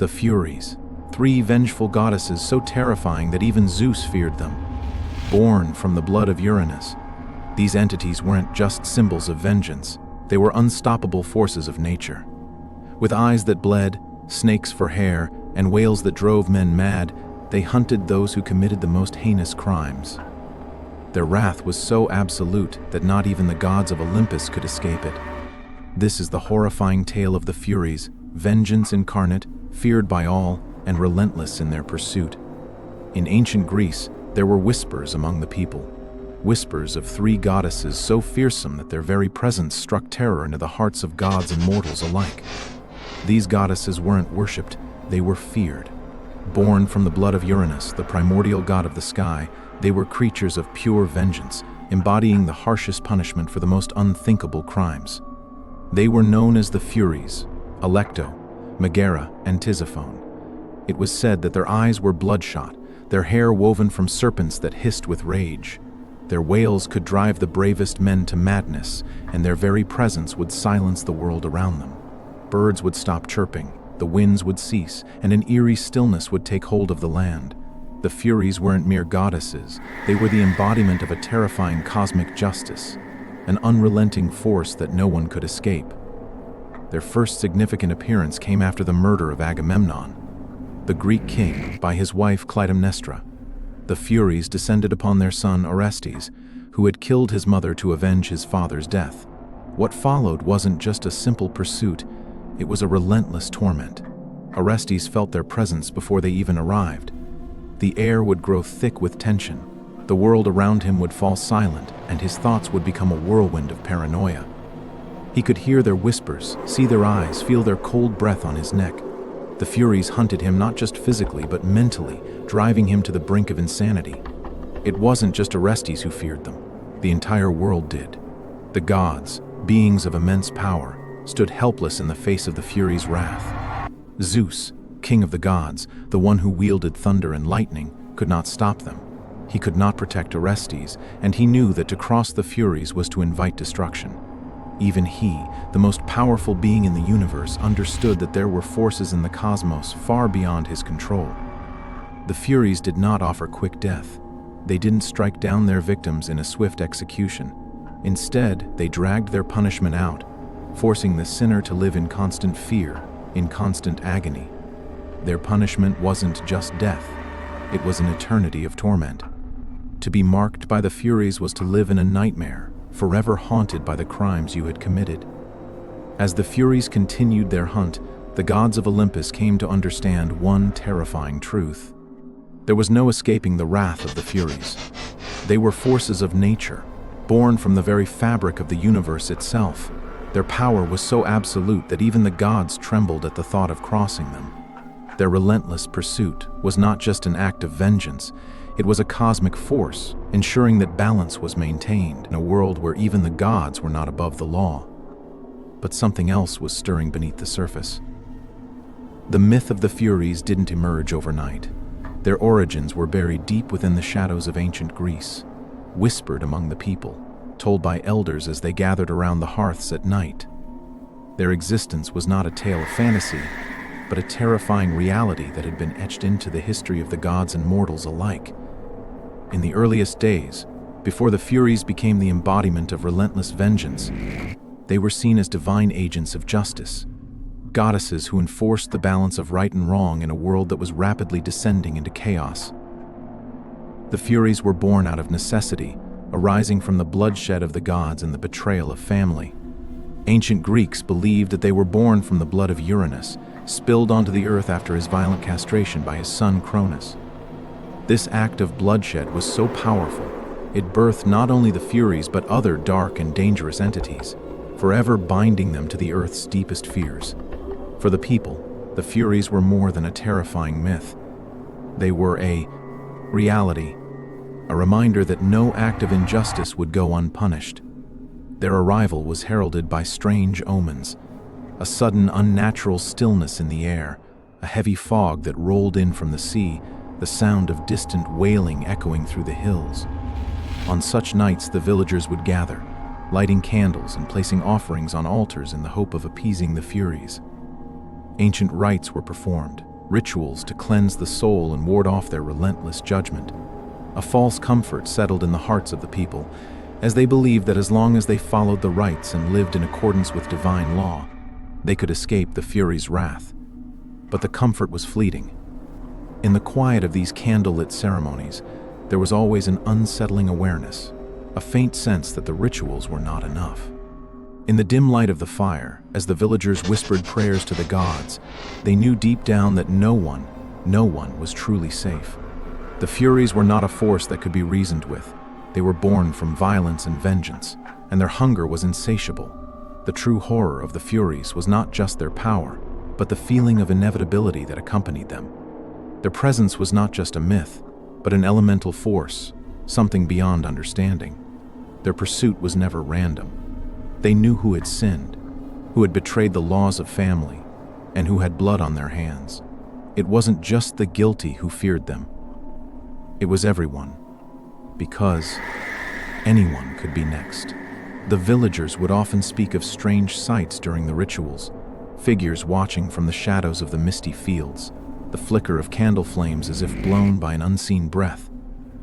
The Furies, three vengeful goddesses so terrifying that even Zeus feared them. Born from the blood of Uranus, these entities weren't just symbols of vengeance, they were unstoppable forces of nature. With eyes that bled, snakes for hair, and wails that drove men mad, they hunted those who committed the most heinous crimes. Their wrath was so absolute that not even the gods of Olympus could escape it. This is the horrifying tale of the Furies, vengeance incarnate, feared by all, and relentless in their pursuit. In ancient Greece, there were whispers among the people, whispers of three goddesses so fearsome that their very presence struck terror into the hearts of gods and mortals alike. These goddesses weren't worshipped, they were feared. Born from the blood of Uranus, the primordial god of the sky, they were creatures of pure vengeance, embodying the harshest punishment for the most unthinkable crimes. They were known as the Furies, Alecto, Megara, and Tisiphone. It was said that their eyes were bloodshot, their hair woven from serpents that hissed with rage. Their wails could drive the bravest men to madness, and their very presence would silence the world around them. Birds would stop chirping, the winds would cease, and an eerie stillness would take hold of the land. The Furies weren't mere goddesses, they were the embodiment of a terrifying cosmic justice, an unrelenting force that no one could escape. Their first significant appearance came after the murder of Agamemnon, the Greek king, by his wife Clytemnestra. The Furies descended upon their son Orestes, who had killed his mother to avenge his father's death. What followed wasn't just a simple pursuit, it was a relentless torment. Orestes felt their presence before they even arrived. The air would grow thick with tension, the world around him would fall silent, and his thoughts would become a whirlwind of paranoia. He could hear their whispers, see their eyes, feel their cold breath on his neck. The Furies hunted him not just physically but mentally, driving him to the brink of insanity. It wasn't just Orestes who feared them. The entire world did. The gods, beings of immense power, stood helpless in the face of the Furies' wrath. Zeus, king of the gods, the one who wielded thunder and lightning, could not stop them. He could not protect Orestes, and he knew that to cross the Furies was to invite destruction. Even he, the most powerful being in the universe, understood that there were forces in the cosmos far beyond his control. The Furies did not offer quick death. They didn't strike down their victims in a swift execution. Instead, they dragged their punishment out, forcing the sinner to live in constant fear, in constant agony. Their punishment wasn't just death, it was an eternity of torment. To be marked by the Furies was to live in a nightmare, forever haunted by the crimes you had committed. As the Furies continued their hunt, the gods of Olympus came to understand one terrifying truth. There was no escaping the wrath of the Furies. They were forces of nature, born from the very fabric of the universe itself. Their power was so absolute that even the gods trembled at the thought of crossing them. Their relentless pursuit was not just an act of vengeance, it was a cosmic force, ensuring that balance was maintained in a world where even the gods were not above the law. But something else was stirring beneath the surface. The myth of the Furies didn't emerge overnight. Their origins were buried deep within the shadows of ancient Greece, whispered among the people, told by elders as they gathered around the hearths at night. Their existence was not a tale of fantasy, but a terrifying reality that had been etched into the history of the gods and mortals alike. In the earliest days, before the Furies became the embodiment of relentless vengeance, they were seen as divine agents of justice, goddesses who enforced the balance of right and wrong in a world that was rapidly descending into chaos. The Furies were born out of necessity, arising from the bloodshed of the gods and the betrayal of family. Ancient Greeks believed that they were born from the blood of Uranus, spilled onto the earth after his violent castration by his son Cronus. This act of bloodshed was so powerful, it birthed not only the Furies but other dark and dangerous entities, forever binding them to the earth's deepest fears. For the people, the Furies were more than a terrifying myth. They were a reality, a reminder that no act of injustice would go unpunished. Their arrival was heralded by strange omens, a sudden unnatural stillness in the air, a heavy fog that rolled in from the sea, the sound of distant wailing echoing through the hills. On such nights, the villagers would gather, lighting candles and placing offerings on altars in the hope of appeasing the Furies. Ancient rites were performed, rituals to cleanse the soul and ward off their relentless judgment. A false comfort settled in the hearts of the people, as they believed that as long as they followed the rites and lived in accordance with divine law, they could escape the Furies' wrath. But the comfort was fleeting. In the quiet of these candlelit ceremonies, there was always an unsettling awareness, a faint sense that the rituals were not enough. In the dim light of the fire, as the villagers whispered prayers to the gods, they knew deep down that no one was truly safe. The Furies were not a force that could be reasoned with. They were born from violence and vengeance, and their hunger was insatiable. The true horror of the Furies was not just their power, but the feeling of inevitability that accompanied them. Their presence was not just a myth, but an elemental force, something beyond understanding. Their pursuit was never random. They knew who had sinned, who had betrayed the laws of family, and who had blood on their hands. It wasn't just the guilty who feared them. It was everyone, because anyone could be next. The villagers would often speak of strange sights during the rituals, figures watching from the shadows of the misty fields, the flicker of candle flames as if blown by an unseen breath,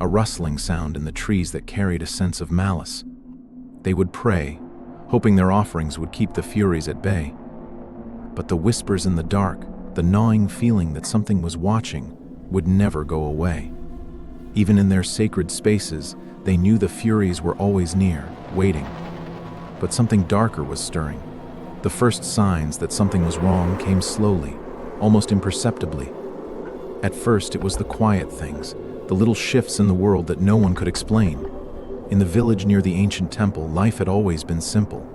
a rustling sound in the trees that carried a sense of malice. They would pray, hoping their offerings would keep the Furies at bay. But the whispers in the dark, the gnawing feeling that something was watching, would never go away. Even in their sacred spaces, they knew the Furies were always near, waiting. But something darker was stirring. The first signs that something was wrong came slowly, almost imperceptibly. At first, it was the quiet things, the little shifts in the world that no one could explain. In the village near the ancient temple, life had always been simple.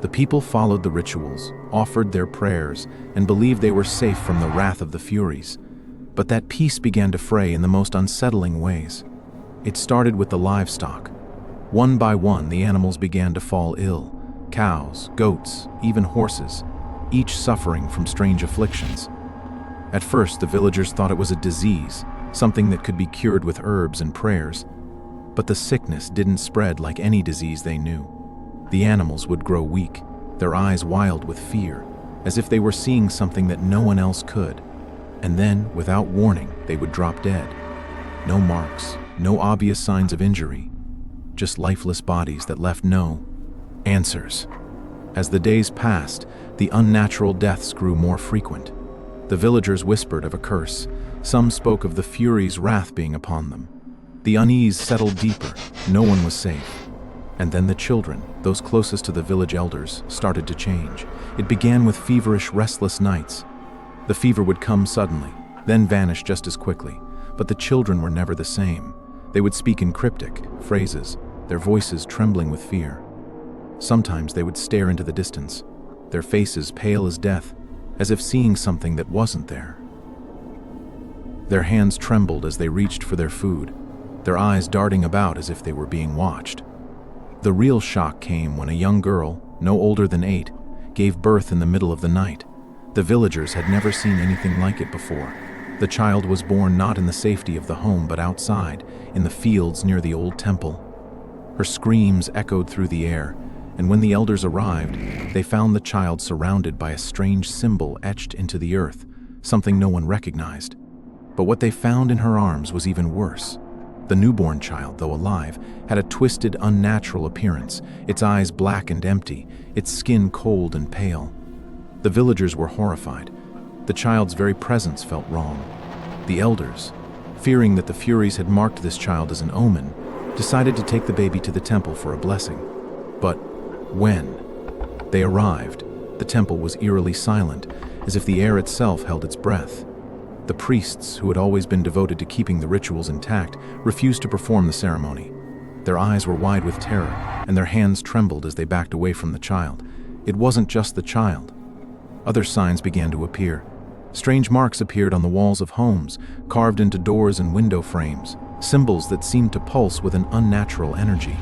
The people followed the rituals, offered their prayers, and believed they were safe from the wrath of the Furies. But that peace began to fray in the most unsettling ways. It started with the livestock. One by one, the animals began to fall ill. Cows, goats, even horses, each suffering from strange afflictions. At first, the villagers thought it was a disease, something that could be cured with herbs and prayers. But the sickness didn't spread like any disease they knew. The animals would grow weak, their eyes wild with fear, as if they were seeing something that no one else could. And then, without warning, they would drop dead. No marks, no obvious signs of injury, just lifeless bodies that left no answers. As the days passed, the unnatural deaths grew more frequent. The villagers whispered of a curse. Some spoke of the Furies' wrath being upon them. The unease settled deeper. No one was safe. And then the children, those closest to the village elders, started to change. It began with feverish, restless nights. The fever would come suddenly, then vanish just as quickly. But the children were never the same. They would speak in cryptic phrases, their voices trembling with fear. Sometimes they would stare into the distance, their faces pale as death, as if seeing something that wasn't there. Their hands trembled as they reached for their food, their eyes darting about as if they were being watched. The real shock came when a young girl, no older than 8, gave birth in the middle of the night. The villagers had never seen anything like it before. The child was born not in the safety of the home but outside, in the fields near the old temple. Her screams echoed through the air, and when the elders arrived, they found the child surrounded by a strange symbol etched into the earth, something no one recognized. But what they found in her arms was even worse. The newborn child, though alive, had a twisted, unnatural appearance, its eyes black and empty, its skin cold and pale. The villagers were horrified. The child's very presence felt wrong. The elders, fearing that the Furies had marked this child as an omen, decided to take the baby to the temple for a blessing. But when they arrived, the temple was eerily silent, as if the air itself held its breath. The priests, who had always been devoted to keeping the rituals intact, refused to perform the ceremony. Their eyes were wide with terror, and their hands trembled as they backed away from the child. It wasn't just the child. Other signs began to appear. Strange marks appeared on the walls of homes, carved into doors and window frames, symbols that seemed to pulse with an unnatural energy.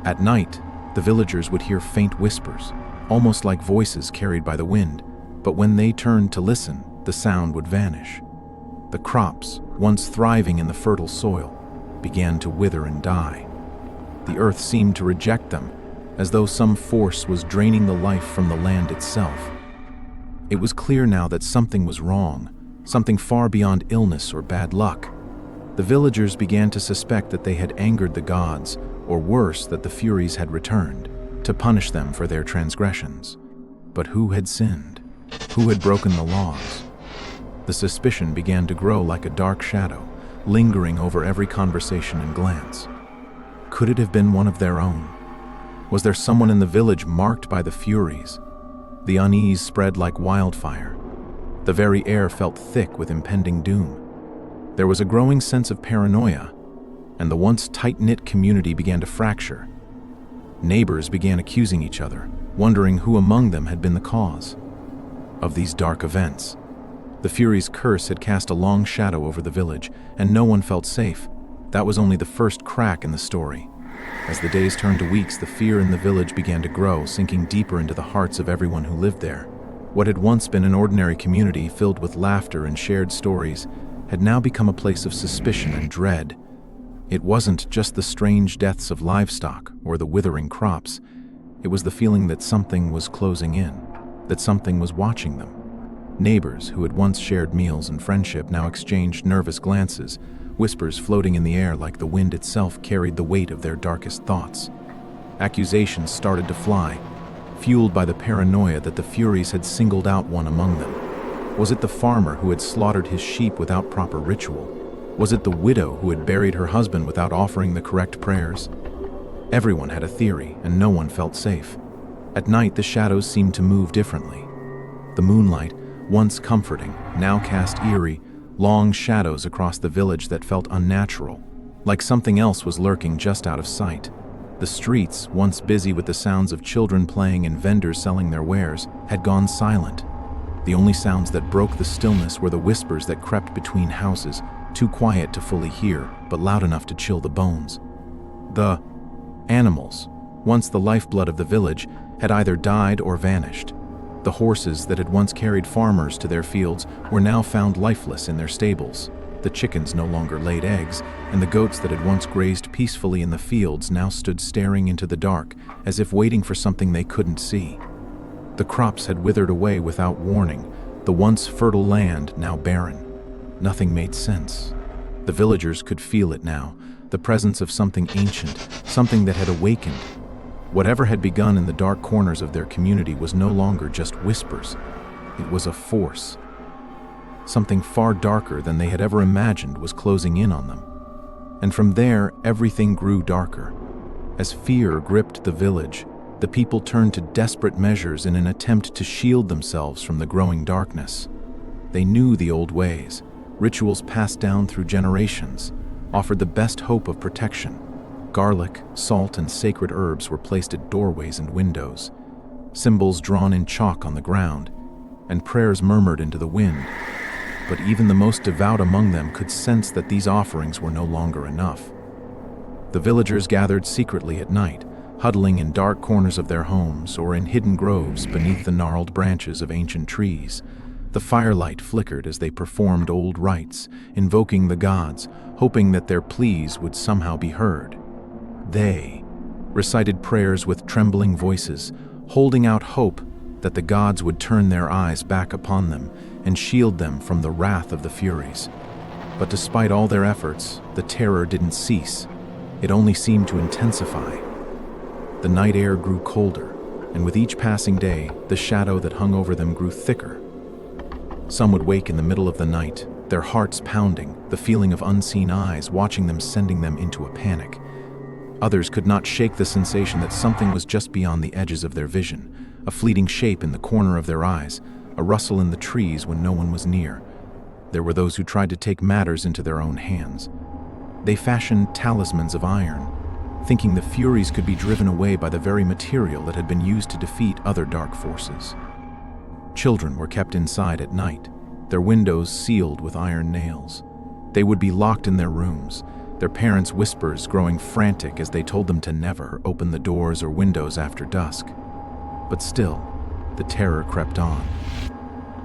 At night, the villagers would hear faint whispers, almost like voices carried by the wind, but when they turned to listen, the sound would vanish. The crops, once thriving in the fertile soil, began to wither and die. The earth seemed to reject them, as though some force was draining the life from the land itself. It was clear now that something was wrong, something far beyond illness or bad luck. The villagers began to suspect that they had angered the gods, or worse, that the Furies had returned to punish them for their transgressions. But who had sinned? Who had broken the laws? The suspicion began to grow like a dark shadow, lingering over every conversation and glance. Could it have been one of their own? Was there someone in the village marked by the Furies? The unease spread like wildfire. The very air felt thick with impending doom. There was a growing sense of paranoia, and the once tight-knit community began to fracture. Neighbors began accusing each other, wondering who among them had been the cause of these dark events. The Furies' curse had cast a long shadow over the village, and no one felt safe. That was only the first crack in the story. As the days turned to weeks, the fear in the village began to grow, sinking deeper into the hearts of everyone who lived there. What had once been an ordinary community filled with laughter and shared stories had now become a place of suspicion and dread. It wasn't just the strange deaths of livestock or the withering crops. It was the feeling that something was closing in, that something was watching them. Neighbors who had once shared meals and friendship now exchanged nervous glances, whispers floating in the air like the wind itself carried the weight of their darkest thoughts. Accusations started to fly, fueled by the paranoia that the Furies had singled out one among them. Was it the farmer who had slaughtered his sheep without proper ritual? Was it the widow who had buried her husband without offering the correct prayers? Everyone had a theory, and no one felt safe. At night, the shadows seemed to move differently. The moonlight, once comforting, now cast eerie, long shadows across the village that felt unnatural, like something else was lurking just out of sight. The streets, once busy with the sounds of children playing and vendors selling their wares, had gone silent. The only sounds that broke the stillness were the whispers that crept between houses, too quiet to fully hear, but loud enough to chill the bones. The animals, once the lifeblood of the village, had either died or vanished. The horses that had once carried farmers to their fields were now found lifeless in their stables. The chickens no longer laid eggs, and the goats that had once grazed peacefully in the fields now stood staring into the dark, as if waiting for something they couldn't see. The crops had withered away without warning, the once fertile land now barren. Nothing made sense. The villagers could feel it now, the presence of something ancient, something that had awakened. Whatever had begun in the dark corners of their community was no longer just whispers. It was a force. Something far darker than they had ever imagined was closing in on them. And from there, everything grew darker. As fear gripped the village, the people turned to desperate measures in an attempt to shield themselves from the growing darkness. They knew the old ways. Rituals passed down through generations offered the best hope of protection. Garlic, salt, and sacred herbs were placed at doorways and windows, symbols drawn in chalk on the ground, and prayers murmured into the wind. But even the most devout among them could sense that these offerings were no longer enough. The villagers gathered secretly at night, huddling in dark corners of their homes or in hidden groves beneath the gnarled branches of ancient trees. The firelight flickered as they performed old rites, invoking the gods, hoping that their pleas would somehow be heard. They recited prayers with trembling voices, holding out hope that the gods would turn their eyes back upon them and shield them from the wrath of the Furies. But despite all their efforts, the terror didn't cease. It only seemed to intensify. The night air grew colder, and with each passing day, the shadow that hung over them grew thicker. Some would wake in the middle of the night, their hearts pounding, the feeling of unseen eyes watching them, sending them into a panic. Others could not shake the sensation that something was just beyond the edges of their vision, a fleeting shape in the corner of their eyes, a rustle in the trees when no one was near. There were those who tried to take matters into their own hands. They fashioned talismans of iron, thinking the Furies could be driven away by the very material that had been used to defeat other dark forces. Children were kept inside at night, their windows sealed with iron nails. They would be locked in their rooms, their parents' whispers growing frantic as they told them to never open the doors or windows after dusk. But still, the terror crept on.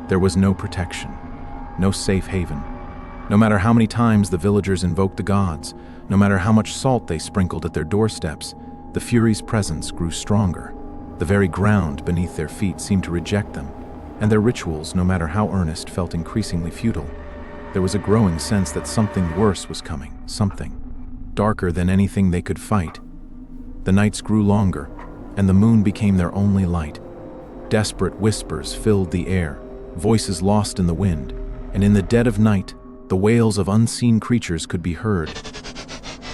There was no protection, no safe haven. No matter how many times the villagers invoked the gods, no matter how much salt they sprinkled at their doorsteps, the Furies' presence grew stronger. The very ground beneath their feet seemed to reject them. and their rituals, no matter how earnest, felt increasingly futile. There was a growing sense that something worse was coming, something darker than anything they could fight. The nights grew longer, and the moon became their only light. Desperate whispers filled the air, voices lost in the wind, and in the dead of night, the wails of unseen creatures could be heard.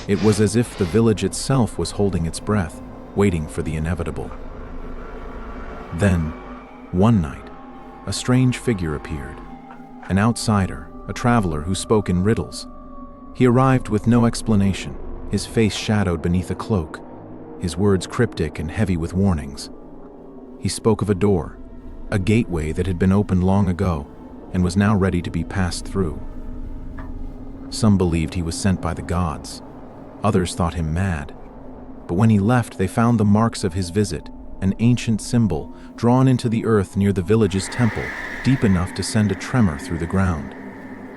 It was as if the village itself was holding its breath, waiting for the inevitable. Then, one night, a strange figure appeared. An outsider, a traveler who spoke in riddles. He arrived with no explanation, his face shadowed beneath a cloak, his words cryptic and heavy with warnings. He spoke of a door, a gateway that had been opened long ago and was now ready to be passed through. Some believed he was sent by the gods. Others thought him mad. But when he left, they found the marks of his visit, an ancient symbol drawn into the earth near the village's temple, deep enough to send a tremor through the ground.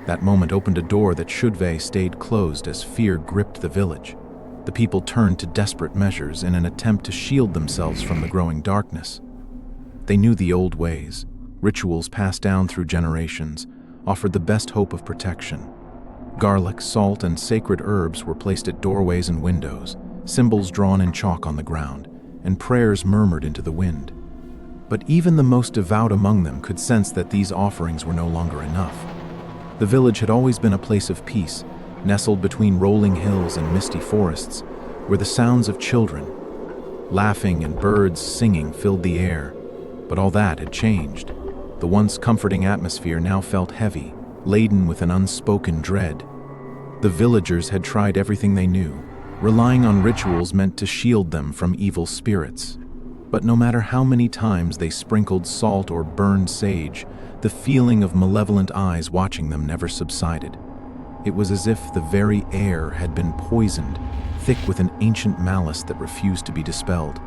That moment opened a door that should've stayed closed as fear gripped the village. The people turned to desperate measures in an attempt to shield themselves from the growing darkness. They knew the old ways. Rituals passed down through generations offered the best hope of protection. Garlic, salt, and sacred herbs were placed at doorways and windows, symbols drawn in chalk on the ground, and prayers murmured into the wind. But even the most devout among them could sense that these offerings were no longer enough. The village had always been a place of peace, nestled between rolling hills and misty forests, where the sounds of children, laughing and birds singing filled the air. But all that had changed. The once comforting atmosphere now felt heavy, laden with an unspoken dread. The villagers had tried everything they knew, relying on rituals meant to shield them from evil spirits. But no matter how many times they sprinkled salt or burned sage, the feeling of malevolent eyes watching them never subsided. It was as if the very air had been poisoned, thick with an ancient malice that refused to be dispelled.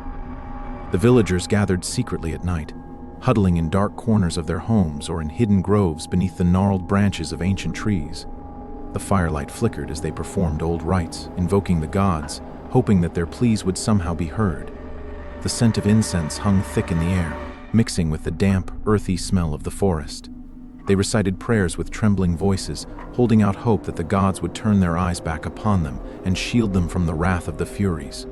The villagers gathered secretly at night, huddling in dark corners of their homes or in hidden groves beneath the gnarled branches of ancient trees. The firelight flickered as they performed old rites, invoking the gods, hoping that their pleas would somehow be heard. The scent of incense hung thick in the air, mixing with the damp, earthy smell of the forest. They recited prayers with trembling voices, holding out hope that the gods would turn their eyes back upon them and shield them from the wrath of the Furies.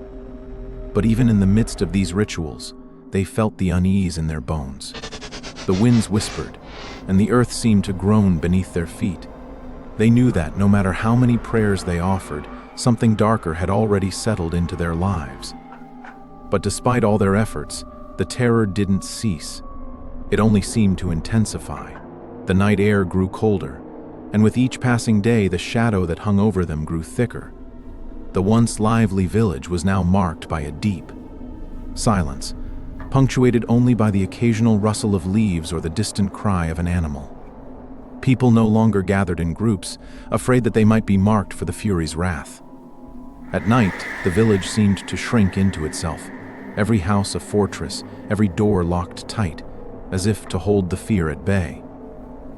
But even in the midst of these rituals, they felt the unease in their bones. The winds whispered, and the earth seemed to groan beneath their feet. They knew that, no matter how many prayers they offered, something darker had already settled into their lives. But despite all their efforts, the terror didn't cease. It only seemed to intensify. The night air grew colder, and with each passing day, the shadow that hung over them grew thicker. The once lively village was now marked by a deep silence, punctuated only by the occasional rustle of leaves or the distant cry of an animal. People no longer gathered in groups, afraid that they might be marked for the Furies' wrath. At night, the village seemed to shrink into itself, every house a fortress, every door locked tight, as if to hold the fear at bay.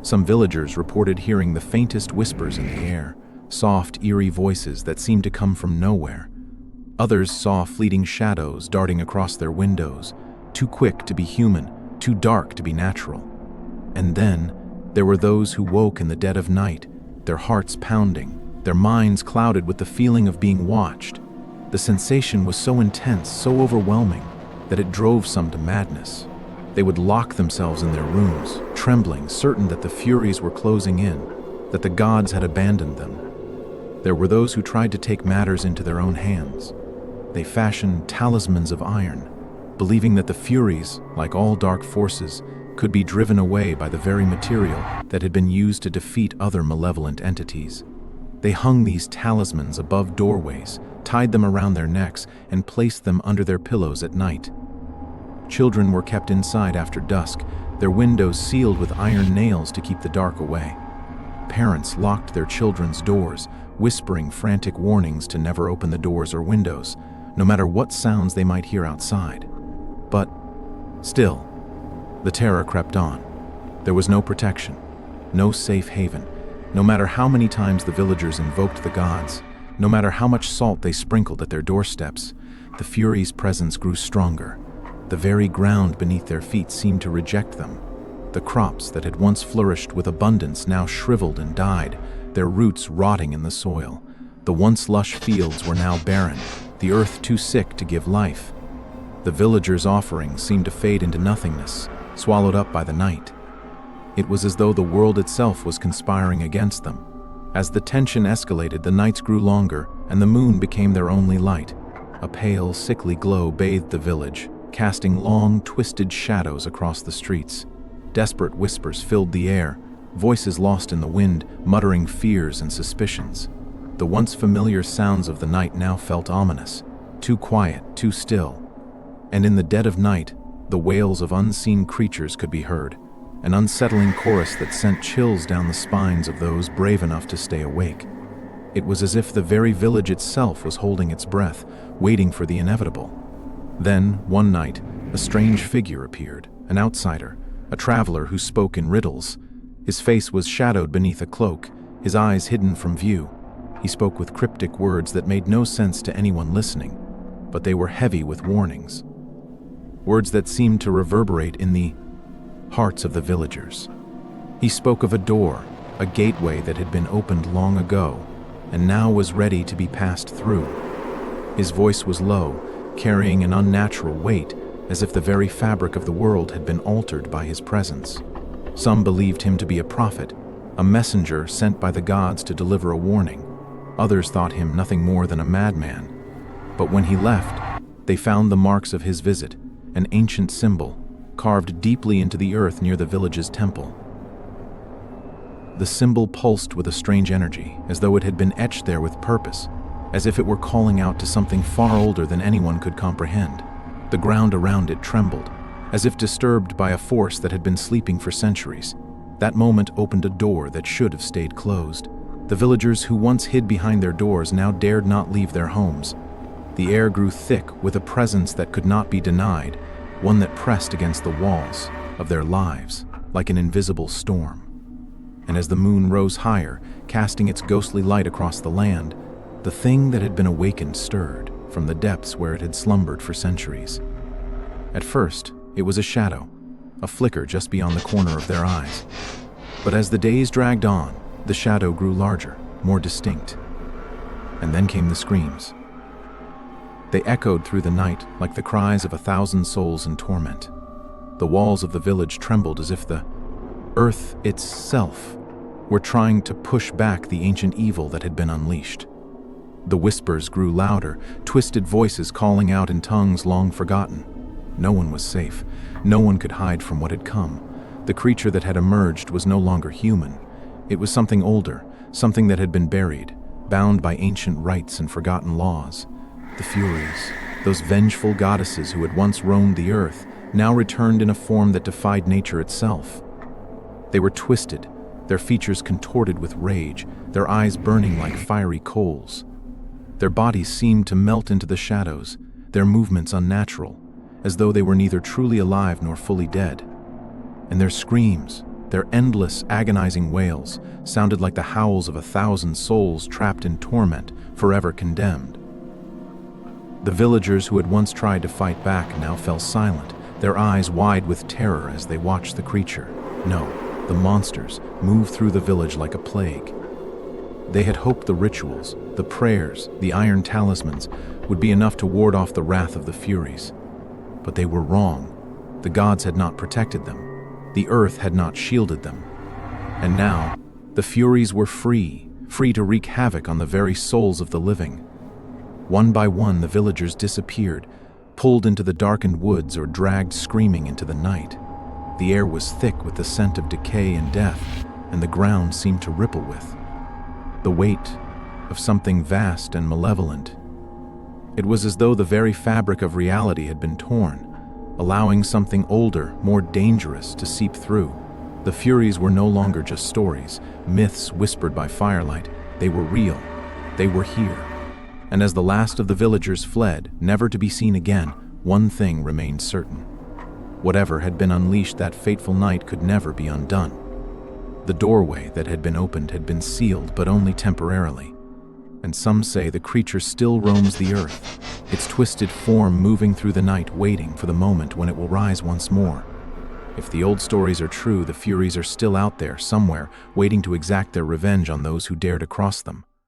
Some villagers reported hearing the faintest whispers in the air, soft, eerie voices that seemed to come from nowhere. Others saw fleeting shadows darting across their windows, too quick to be human, too dark to be natural. And then, there were those who woke in the dead of night, their hearts pounding, their minds clouded with the feeling of being watched. The sensation was so intense, so overwhelming, that it drove some to madness. They would lock themselves in their rooms, trembling, certain that the Furies were closing in, that the gods had abandoned them. There were those who tried to take matters into their own hands. They fashioned talismans of iron, believing that the Furies, like all dark forces, could be driven away by the very material that had been used to defeat other malevolent entities. They hung these talismans above doorways, tied them around their necks, and placed them under their pillows at night. Children were kept inside after dusk, their windows sealed with iron nails to keep the dark away. Parents locked their children's doors, whispering frantic warnings to never open the doors or windows, no matter what sounds they might hear outside. But still, the terror crept on. There was no protection, no safe haven. No matter how many times the villagers invoked the gods, no matter how much salt they sprinkled at their doorsteps, the Furies' presence grew stronger. The very ground beneath their feet seemed to reject them. The crops that had once flourished with abundance now shriveled and died, their roots rotting in the soil. The once lush fields were now barren, the earth too sick to give life. The villagers' offerings seemed to fade into nothingness, swallowed up by the night. It was as though the world itself was conspiring against them. As the tension escalated, the nights grew longer, and the moon became their only light. A pale, sickly glow bathed the village, casting long, twisted shadows across the streets. Desperate whispers filled the air, voices lost in the wind, muttering fears and suspicions. The once familiar sounds of the night now felt ominous, too quiet, too still. And in the dead of night, the wails of unseen creatures could be heard, an unsettling chorus that sent chills down the spines of those brave enough to stay awake. It was as if the very village itself was holding its breath, waiting for the inevitable. Then, one night, a strange figure appeared, an outsider, a traveler who spoke in riddles. His face was shadowed beneath a cloak, his eyes hidden from view. He spoke with cryptic words that made no sense to anyone listening, but they were heavy with warnings. Words that seemed to reverberate in the hearts of the villagers. He spoke of a door, a gateway that had been opened long ago, and now was ready to be passed through. His voice was low, carrying an unnatural weight, as if the very fabric of the world had been altered by his presence. Some believed him to be a prophet, a messenger sent by the gods to deliver a warning. Others thought him nothing more than a madman. But when he left, they found the marks of his visit, an ancient symbol, carved deeply into the earth near the village's temple. The symbol pulsed with a strange energy, as though it had been etched there with purpose, as if it were calling out to something far older than anyone could comprehend. The ground around it trembled, as if disturbed by a force that had been sleeping for centuries. That moment opened a door that should have stayed closed. The villagers who once hid behind their doors now dared not leave their homes. The air grew thick with a presence that could not be denied, one that pressed against the walls of their lives like an invisible storm. And as the moon rose higher, casting its ghostly light across the land, the thing that had been awakened stirred from the depths where it had slumbered for centuries. At first, it was a shadow, a flicker just beyond the corner of their eyes. But as the days dragged on, the shadow grew larger, more distinct. And then came the screams. They echoed through the night like the cries of 1,000 souls in torment. The walls of the village trembled as if the earth itself were trying to push back the ancient evil that had been unleashed. The whispers grew louder, twisted voices calling out in tongues long forgotten. No one was safe. No one could hide from what had come. The creature that had emerged was no longer human. It was something older, something that had been buried, bound by ancient rites and forgotten laws. The Furies, those vengeful goddesses who had once roamed the earth, now returned in a form that defied nature itself. They were twisted, their features contorted with rage, their eyes burning like fiery coals. Their bodies seemed to melt into the shadows, their movements unnatural, as though they were neither truly alive nor fully dead. And their screams, their endless, agonizing wails, sounded like the howls of 1,000 souls trapped in torment, forever condemned. The villagers who had once tried to fight back now fell silent, their eyes wide with terror as they watched the creature. No, the monsters moved through the village like a plague. They had hoped the rituals, the prayers, the iron talismans would be enough to ward off the wrath of the Furies. But they were wrong. The gods had not protected them. The earth had not shielded them. And now, the Furies were free to wreak havoc on the very souls of the living. One by one, the villagers disappeared, pulled into the darkened woods or dragged screaming into the night. The air was thick with the scent of decay and death, and the ground seemed to ripple with the weight of something vast and malevolent. It was as though the very fabric of reality had been torn, allowing something older, more dangerous to seep through. The Furies were no longer just stories, myths whispered by firelight. They were real. They were here. And as the last of the villagers fled, never to be seen again, one thing remained certain. Whatever had been unleashed that fateful night could never be undone. The doorway that had been opened had been sealed, but only temporarily. And some say the creature still roams the earth, its twisted form moving through the night, waiting for the moment when it will rise once more. If the old stories are true, the Furies are still out there, somewhere, waiting to exact their revenge on those who dare to cross them.